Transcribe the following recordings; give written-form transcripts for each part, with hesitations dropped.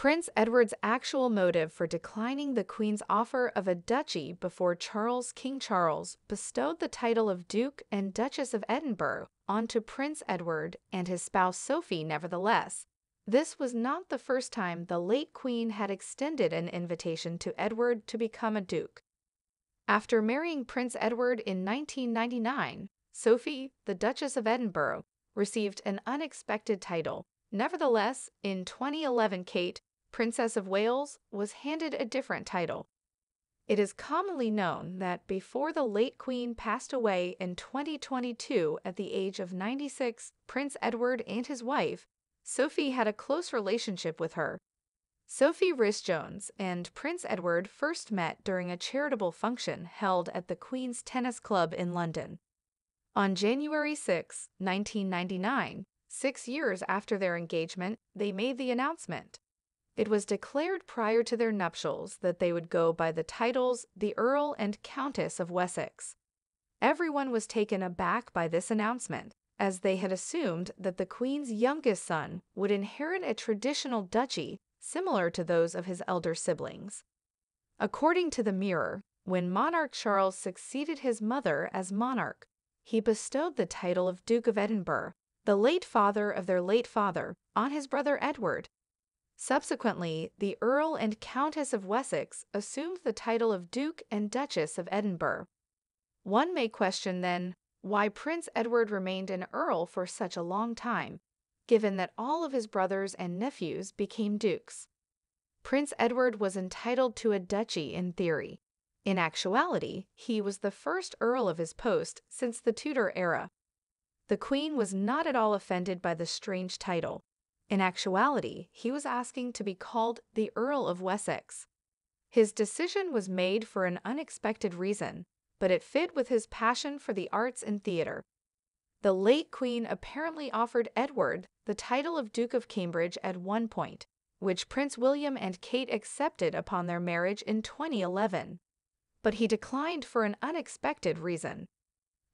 Prince Edward's actual motive for declining the Queen's offer of a duchy before King Charles bestowed the title of Duke and Duchess of Edinburgh onto Prince Edward and his spouse Sophie. Nevertheless, this was not the first time the late Queen had extended an invitation to Edward to become a duke. After marrying Prince Edward in 1999, Sophie, the Duchess of Edinburgh, received an unexpected title. Nevertheless, in 2011, Kate, Princess of Wales, was handed a different title. It is commonly known that before the late Queen passed away in 2022 at the age of 96, Prince Edward and his wife, Sophie, had a close relationship with her. Sophie Rhys-Jones and Prince Edward first met during a charitable function held at the Queen's Tennis Club in London. On January 6, 1999, 6 years after their engagement, they made the announcement. It was declared prior to their nuptials that they would go by the titles the Earl and Countess of Wessex. Everyone was taken aback by this announcement, as they had assumed that the Queen's youngest son would inherit a traditional duchy similar to those of his elder siblings. According to the Mirror, when monarch Charles succeeded his mother as monarch, he bestowed the title of Duke of Edinburgh, the late father of their late father, on his brother Edward. Subsequently, the Earl and Countess of Wessex assumed the title of Duke and Duchess of Edinburgh. One may question, then, why Prince Edward remained an earl for such a long time, given that all of his brothers and nephews became dukes. Prince Edward was entitled to a duchy in theory. In actuality, he was the first earl of his post since the Tudor era. The Queen was not at all offended by the strange title. In actuality, he was asking to be called the Earl of Wessex. His decision was made for an unexpected reason, but it fit with his passion for the arts and theater. The late Queen apparently offered Edward the title of Duke of Cambridge at one point, which Prince William and Kate accepted upon their marriage in 2011. But he declined for an unexpected reason.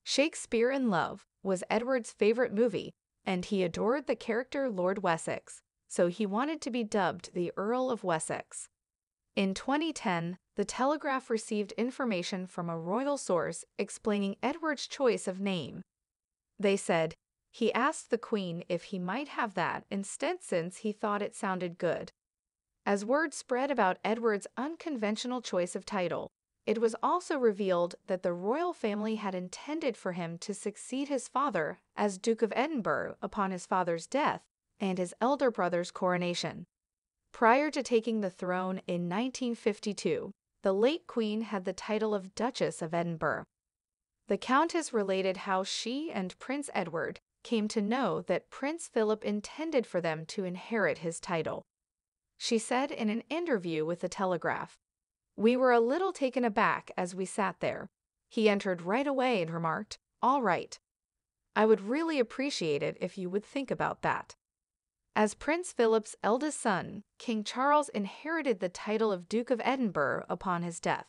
Shakespeare in Love was Edward's favorite movie, and he adored the character Lord Wessex, so he wanted to be dubbed the Earl of Wessex. In 2010, The Telegraph received information from a royal source explaining Edward's choice of name. They said, he asked the Queen if he might have that instead since he thought it sounded good. As word spread about Edward's unconventional choice of title, it was also revealed that the royal family had intended for him to succeed his father as Duke of Edinburgh upon his father's death and his elder brother's coronation. Prior to taking the throne in 1952, the late Queen had the title of Duchess of Edinburgh. The Countess related how she and Prince Edward came to know that Prince Philip intended for them to inherit his title. She said in an interview with The Telegraph, "We were a little taken aback as we sat there. He entered right away and remarked, 'All right. I would really appreciate it if you would think about that.'" As Prince Philip's eldest son, King Charles inherited the title of Duke of Edinburgh upon his death.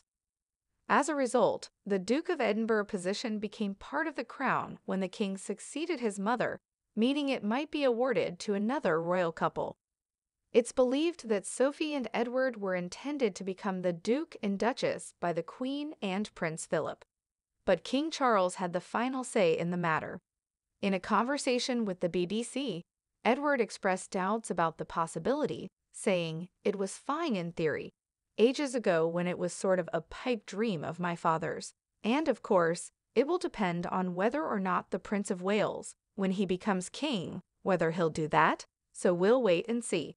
As a result, the Duke of Edinburgh position became part of the crown when the king succeeded his mother, meaning it might be awarded to another royal couple. It's believed that Sophie and Edward were intended to become the Duke and Duchess by the Queen and Prince Philip. But King Charles had the final say in the matter. In a conversation with the BBC, Edward expressed doubts about the possibility, saying, "It was fine in theory, ages ago when it was sort of a pipe dream of my father's. And of course, it will depend on whether or not the Prince of Wales, when he becomes king, whether he'll do that, so we'll wait and see."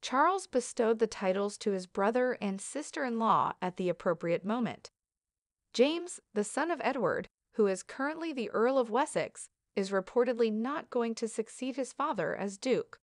Charles bestowed the titles to his brother and sister-in-law at the appropriate moment. James, the son of Edward, who is currently the Earl of Wessex, is reportedly not going to succeed his father as Duke.